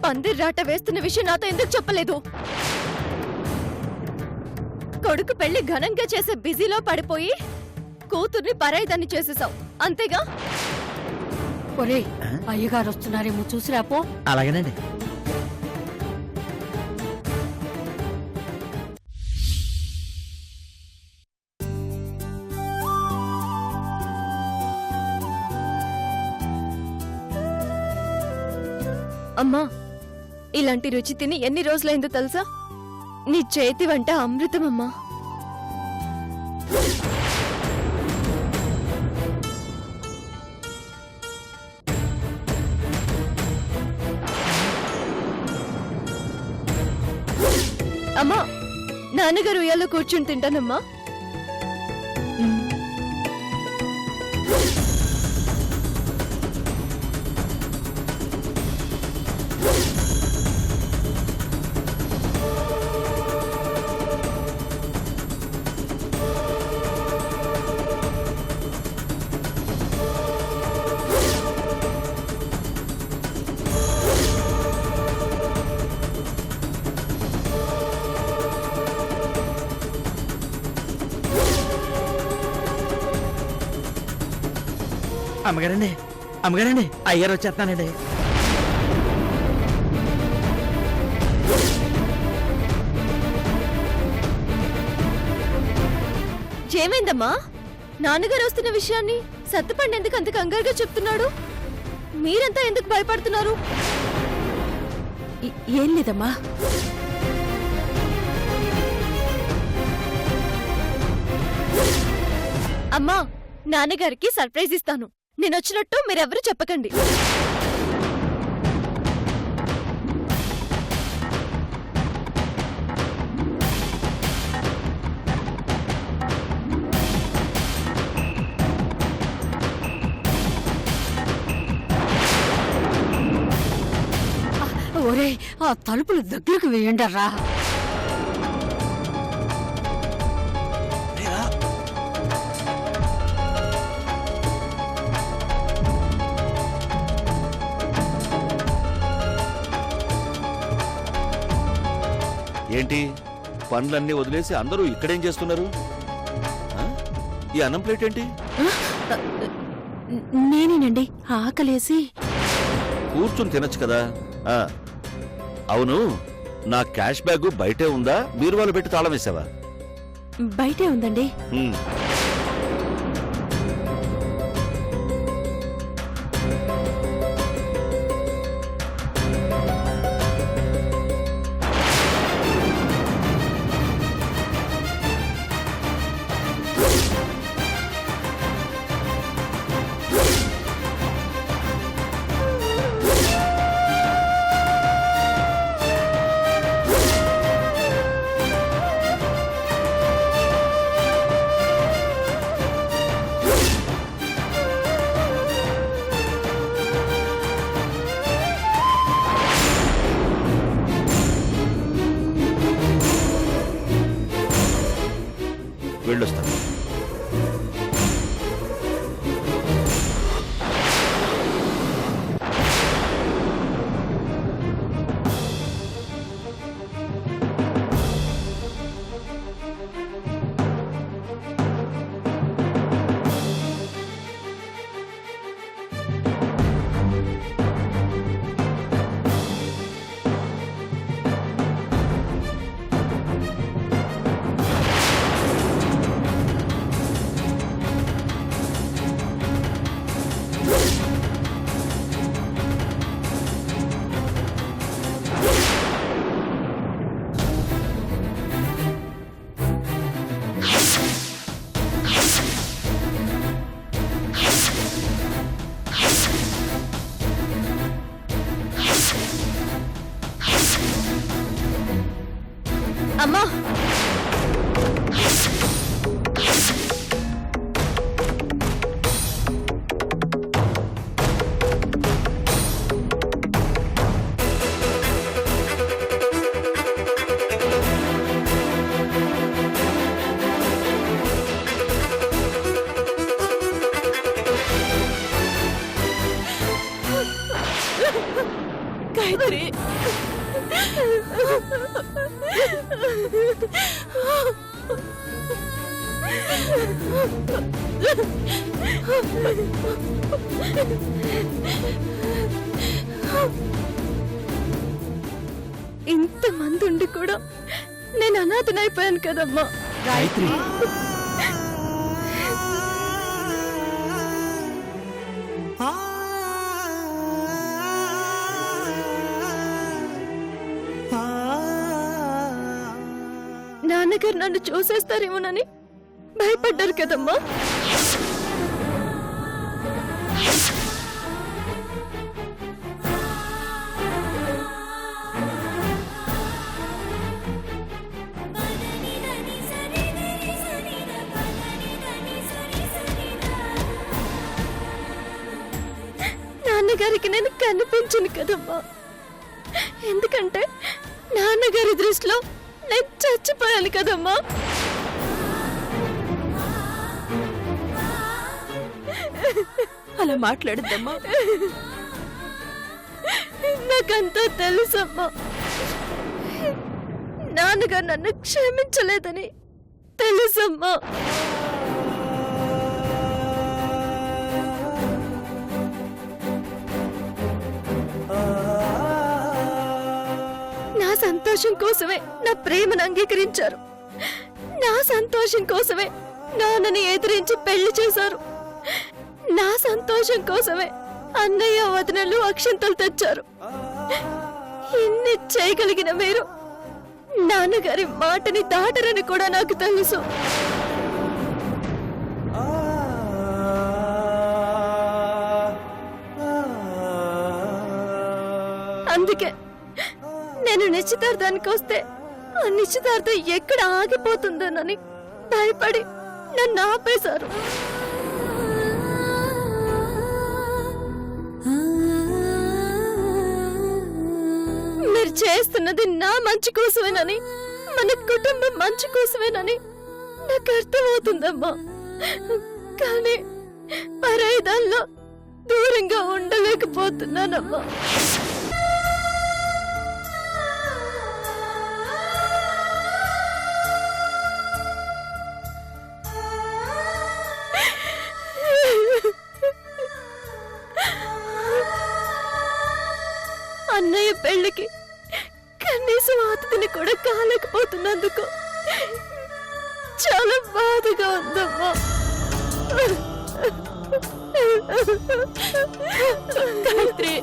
పందిర్రాట వేస్తున్న విషయం నాతో ఎందుకు చెప్పలేదు? కొడుకు పెళ్లి ఘనంగా చేసే బిజీలో పడిపోయి కూతుర్ని పరాయిదాన్ని చేసేసావు అంతేగా? ఒరే, అయ్యగారు వస్తున్నారేమో చూసి రాపో. అలాగేనండి. అమ్మా, ఇలాంటి రుచి తిని ఎన్ని రోజులైందో తెలుసా? నీ చేతి వంట అమృతమమ్మా. అమ్మా, నాన్నగారు ఉయ్యాలో కూర్చుని తింటానమ్మా. అమ్మగారండి, అమ్మగారండి, అయ్యారు వచ్చేస్తానండి. ఏమైందమ్మా? నాన్నగారు వస్తున్న విషయాన్ని సత్తుపండి ఎందుకు అంత కంగారుగా చెప్తున్నాడు? మీరంతా ఎందుకు భయపడుతున్నారు? ఏం లేదమ్మా. అమ్మా, నాన్నగారికి సర్ప్రైజ్ ఇస్తాను. నేనొచ్చినట్టు మీరెవరూ చెప్పకండి. ఒరే, ఆ తలుపులు దగ్గరకు వేయండరా. ఏంటి పనులన్నీ వదిలేసి అందరూ ఇక్కడేం చేస్తున్నారు? ఈ అన్నం ప్లేట్ ఏంటి? నేనేనండి, ఆకలేసి. కూర్చుని తినొచ్చు కదా. అవును, నా క్యాష్ బ్యాగ్ బయటే ఉందా, బీరువాలో పెట్టి తాళం వేసావా? బయటే ఉందండి. వెళ్ళొస్తాను. అమ్మా, గాయత్రి గాయత్రి ఇంతమంది ఉండి కూడా నేను అనాథనైపోయాను కదమ్మా. గాయత్రి నాన్నగారు నన్ను చూసేస్తారేమోనని భయపడ్డారు కదమ్మా. నాన్నగారికి నేను కనిపించను కదమ్మా. ఎందుకంటే నాన్నగారి దృష్టిలో నేను చచ్చిపోయాను కదమ్మా. అలా మాట్లాడద్దమ్మా. నాకంతా తెలుసమ్మా. నాన్నగారు నన్ను క్షమించలేదని తెలుసమ్మా. నా సంతోషం కోసమే నా ప్రేమను అంగీకరించారు. నా సంతోషం కోసమే నాన్నని ఎదిరించి పెళ్లి చేశారు. నా సంతోషం కోసమే అన్నయ్య వదినలు అక్షంతలు తెచ్చారు. ఇన్ని చేయగలిగిన మీరు నాన్నగారి మాటని దాటరని కూడా నాకు తెలుసు. అందుకే నేను నిశ్చితార్థానికి వస్తే ఆ నిశ్చితార్థం ఎక్కడ ఆగిపోతుందోనని భయపడి నన్ను ఆపేశారు. మీరు చేస్తున్నది నా మంచి కోసమేనని, మన కుటుంబం మంచి కోసమేనని నాకు అర్థమవుతుందమ్మా. కానీ పరాయిదాల్లో దూరంగా ఉండలేకపోతున్నానమ్మా. అన్నయ్య పెళ్లికి కనీసం అతిథిని కూడా కాలేకపోతున్నందుకు చాలా బాధగా ఉందమ్మా. గాయత్రి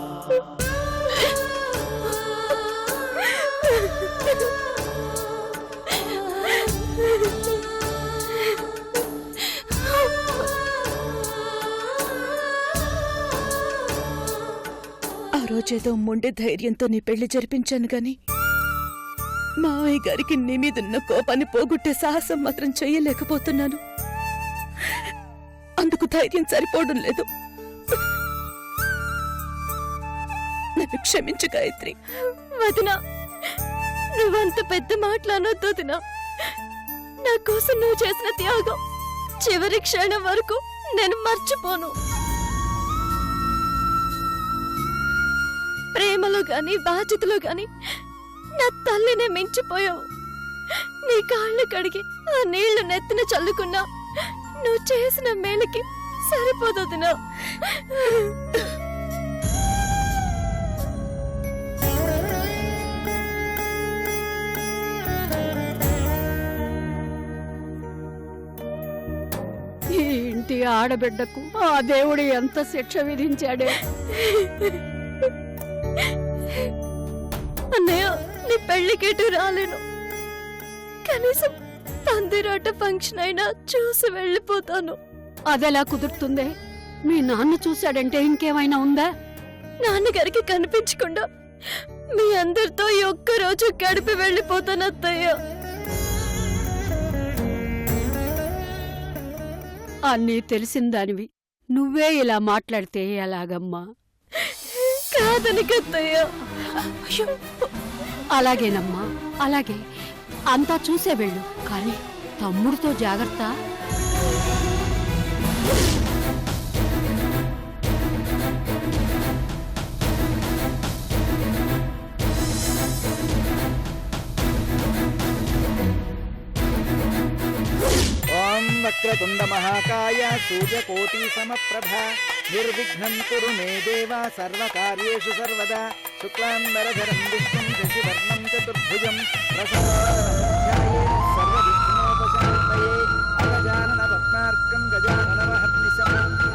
ఆ రోజేదో మొండి ధైర్యంతో నీ పెళ్లి జరిపించాను గాని మావయ్య గారికి నీ మీదున్న కోపాన్ని పోగొట్టే సాహసం మాత్రం చెయ్యలేకపోతున్నాను. అందుకు ధైర్యం సరిపోవడం లేదు. నన్ను క్షమించు గాయత్రి. వదినా, నువ్వంత పెద్ద మాటలనొద్దు వదినా. నా కోసం నువ్వు చేసిన త్యాగం చివరి క్షణం వరకు నేను మర్చిపోను. ప్రేమలో గాని బాధ్యతలో గాని నా తల్లినే మించిపోయావు. నీ కాళ్ళు కడిగి ఆ నీళ్లు నెత్తిన చల్లుకున్నా నువ్వు చేసిన మేలుకి సరిపోదొదినా. ఈ ఇంటి ఆడబిడ్డకు ఆ దేవుడు ఎంత శిక్ష విధించాడే. అన్నయ్య, నీ పెళ్లికేటు రాలేను. కనీసం పందిరాట ఫంక్షన్ అయినా చూసి వెళ్ళిపోతాను. అదెలా కుదురుతుందే? మీ నాన్న చూశాడంటే ఇంకేమైనా ఉందా? నాన్నగారికి కనిపించకుండా మీ అందరితో ఈ ఒక్క రోజు గడిపి వెళ్ళిపోతాను అత్తయ్య. అన్నీ తెలిసిందానివి నువ్వే ఇలా మాట్లాడితే ఎలాగమ్మా? కాదని కత్తయ్య. అలాగేనమ్మా, అలాగే. అంతా చూసే వెళ్ళు, కానీ తమ్ముడితో జాగ్రత్త. వక్రతుండ మహాకాయ సూర్యకోటి సమప్రభ నిర్విఘ్నం కురు మే దేవ సర్వకార్యేషు సర్వదా శుక్లాంబరధరం విష్ణుం శశివర్ణం చతుర్భుజం ప్రసన్నవదనం సర్వవిఘ్నోపశాంతయే అగజానన పద్మార్కం గజాననమహర్నిశం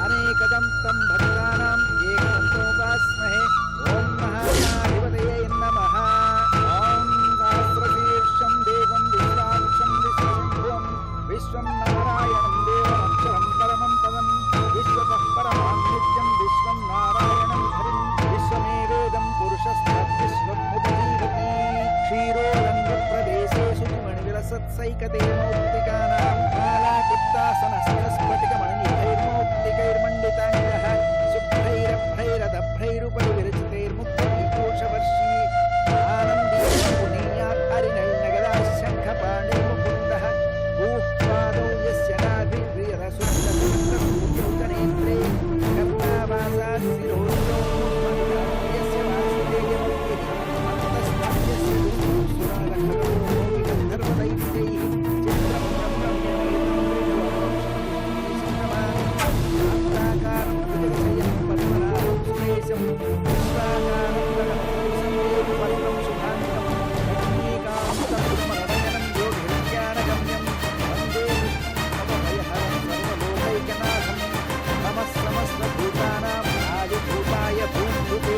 అనేకదం తం భక్తానాం ఏకదంతోపాస్మహే ఓం మహాగణాధిపతయే నమః ఓం సహస్రశీర్షం దేవం విశ్వాక్షం విశ్వశంభువం విశ్వం నారాయణం దేవమక్షరం పరమం పదం విశ్వతః పరమాం నిత్యం విశ్వం నారాయణం హరిం విశ్వమేవేదం పురుషస్తద్విశ్వముపజీవతి క్షీరోరంగప్రదేశేషు మణివిలసత్సైకతే మౌక్తికానాం కాలాకుత్తాసనస్కస్ఫటికమణినిభైర్మౌక్తికైర్మండితాంగః శుభ్రైరభ్రైరదభ్రైరుపరి విరచితైర్ముక్తపీయూషవర్షీ ఆనందీ పునీయాత్ హరినైర్నగదా శంఖపాణిర్ముకుందః భూఃపాదౌ యస్య నాభిర్యరసురసూర్యౌతనేత్రే కర్ణావాసాత్ శిరోజో యస్య వాసుదేవమూర్తిః మంతస్వాస్యస్య సురాలఖగోపి గంధర్వదైత్యైః చిత్రం బ్రహ్మణ్యం భుజగశయనం పద్మనాభం సురేశం విశ్వాకారం గగనసదృశం పద్మం శుభాంగం లక్ష్మీకాంతం బ్రహ్మణవదనం యోగిర్జ్ఞానగమ్యం వందే విష్ణుపదభయహరం సర్వలోకైకనాథం నమః సమస్తభూతానాం ఆదిభూతాయ భూభృతే.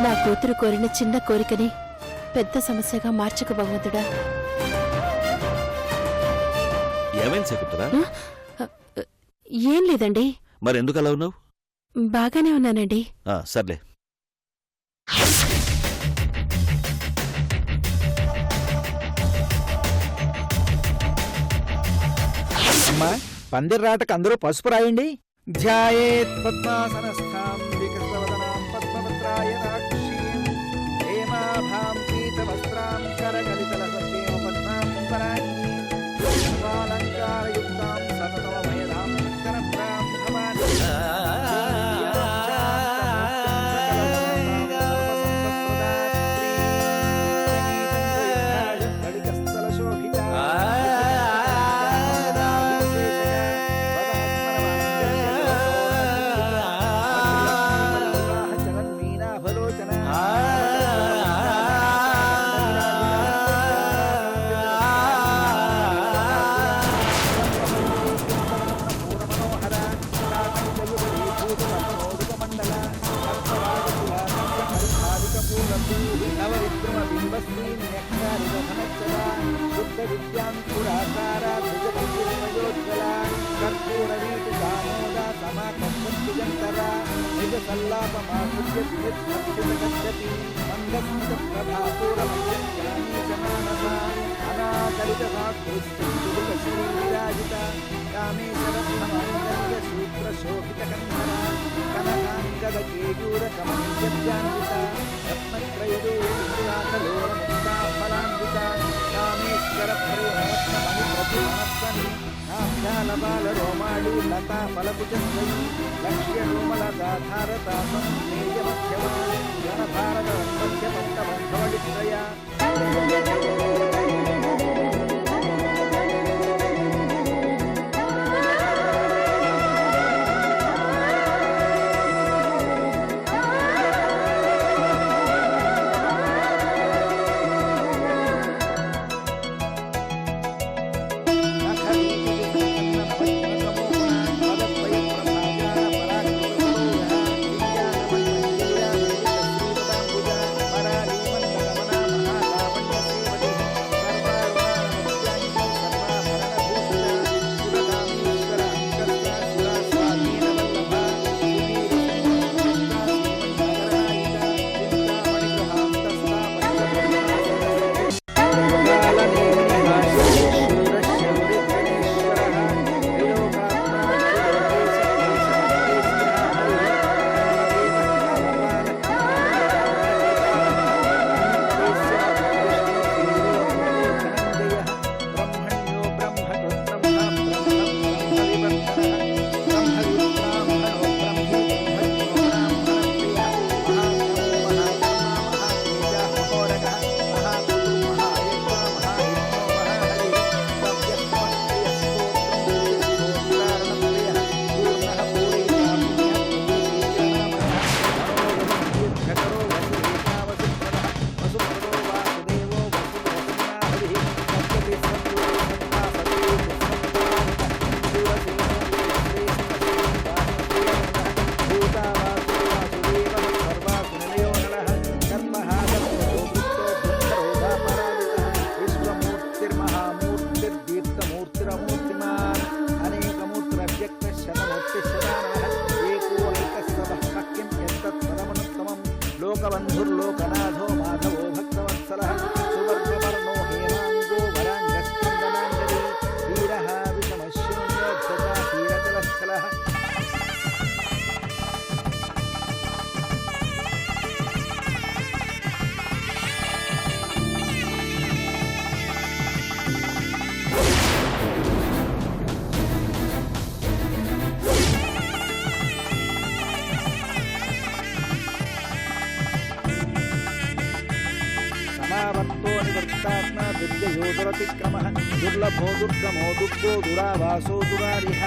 నా కూతురు కోరిన చిన్న కోరికని పెద్ద సమస్యగా మార్చక భగవంతుడా. ఏమైంది శకుంతలా? ఏం లేదండి, మరి ఎందుకు అలా ఉన్నావు? బాగానే ఉన్నానండి. సర్లే. అమ్మా పందిర్రాటకు అందరూ పసుపు రాయండి. ధ్యాయేత్ పద్మాసనస్థాం వికసవదనాం పద్మపత్రాయతాక్షీం హేమాభాం పీతవస్త్రాం కరకలితలససేమ పద్మాం పరాణీం పుష్పాలంకారయుక్తాం సతతమమయదాం కనప్రాం భవానీ బాలరోమాళి లతా ఫలపుజస్వై లక్ష్య రోమలధారతాసం నేయమధ్యమా ఘనభారత మధ్య పంటబంధవళిత్రయ లోకనాథో మాధవో భక్తవత్సలః సువర్ణవర్ణో హేమాంగో వరాంగస్కందనాంజలి వీరః విషమశూన్యోద్ధతా తీరజలస్థలః సమావర్తో నివర్తాత్మా దుర్జయోదురతిక్రమః దుర్లభో దుర్గమో దుర్గో దురావాసో దురారిహ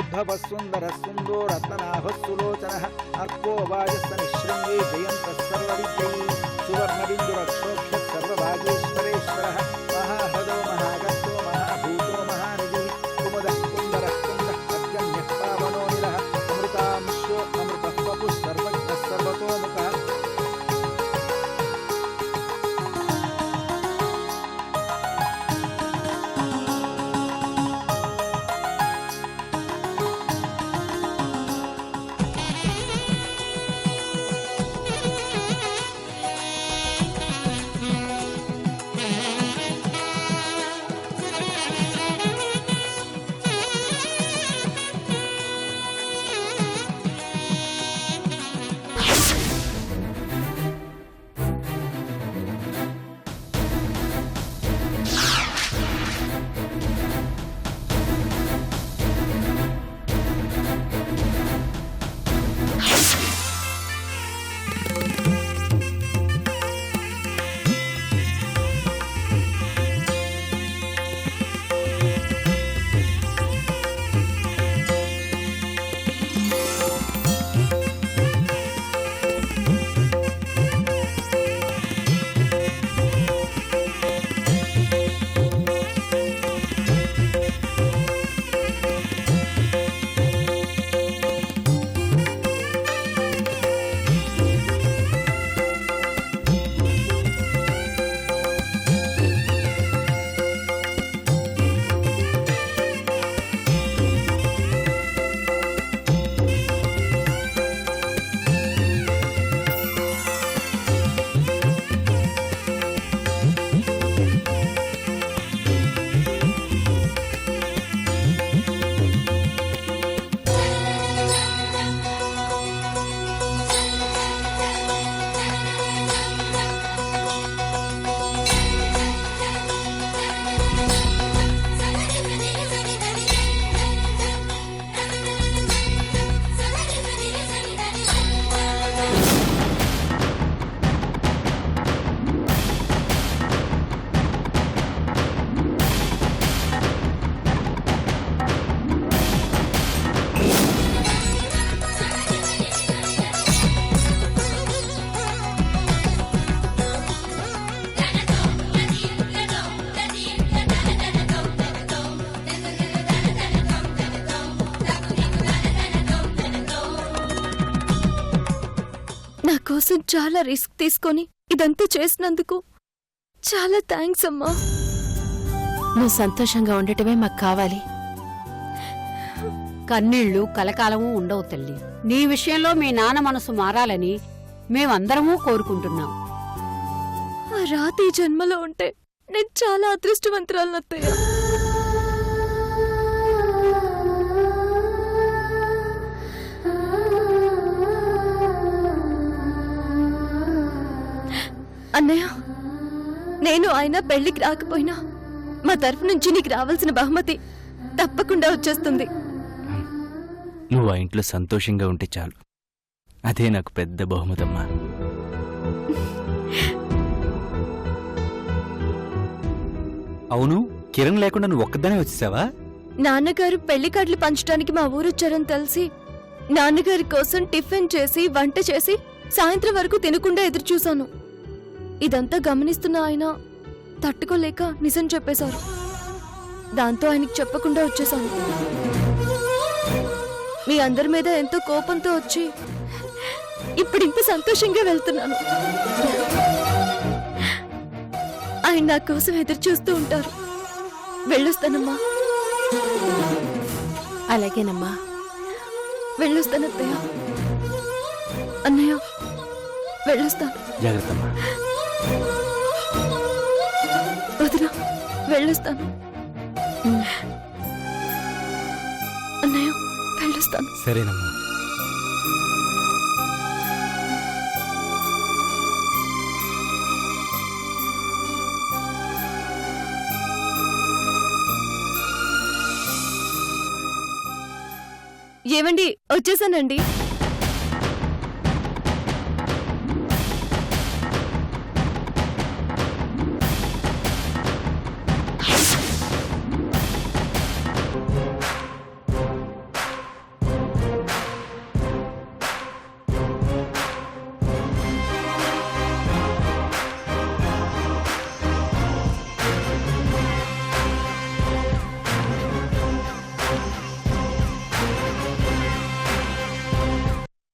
ఉద్ధవః సుందరః సుందో రత్ననాభः సులోచనః అర్కో వాజస్త నిశృంగే జయంతః సర్వవిద్యైః సువర్ణబిందురక్షోక్షः సర్వభాగేశ్వరేశ్వరः మహాహృదో మహాగర్భో మహాభూతో మహానిధిः కుముదः కుందరः కుందः పర్జన్యः పావనో నిలः అమృతాంశో అమృతః వపుః సర్వజ్ఞः సర్వతోముఖः నా కోసం చాలా రిస్క్ తీసుకొని ఇదంతా చేసినందుకు చాలా థ్యాంక్స్ అమ్మా. నువ్వు సంతోషంగా ఉండటమే మాకు కావాలి. కన్నీళ్లు కలకాలము ఉండవు తల్లి. నీ విషయంలో మీ నాన్న మనసు మారాలని మేమందరమూ కోరుకుంటున్నాం. ఆ రాతి జన్మలో ఉంటే నేను చాలా అదృష్టవంతురాలను అత్తయ్య. అన్నయ్య, నేను ఆయన పెళ్లికి రాకపోయినా మా తరఫు నుంచి నీకు రావాల్సిన బహుమతి తప్పకుండా వచ్చేస్తుంది. నువ్వు ఆ ఇంట్లో సంతోషంగా ఉంటే చాలు, అదే నాకు పెద్ద బహుమతమ్మా. అవును, కిరణ్ లేకుండా నువ్వు ఒక్కదానే వచ్చేసావా? నాన్నగారు పెళ్లి కార్డులు పంచడానికి మా ఊరొచ్చారని తెలిసి నాన్నగారి కోసం టిఫిన్ చేసి వంట చేసి సాయంత్రం వరకు తినకుండా ఎదురు చూశాను. ఇదంతా గమనిస్తున్న ఆయన తట్టుకోలేక నిజం చెప్పేశారు. దాంతో ఆయనకి చెప్పకుండా వచ్చేశాను. మీ అందరి మీద ఎంతో కోపంతో వచ్చి ఇప్పుడు ఇంత సంతోషంగా వెళ్తున్నాను. ఆయన నా కోసం ఎదురు చూస్తూ ఉంటారు. వెళ్ళొస్తానమ్మా. అలాగేనమ్మా. వెళ్ళొస్తాను అత్తయ్య. అన్నయ్య వెళ్ళొస్తాను. జాగ్రత్త అమ్మా. వదినా వెళ్ళొస్తాను. అన్నయ్య వెళ్ళొస్తాను. సరేనమ్మా. ఏమండి వచ్చేసానండి.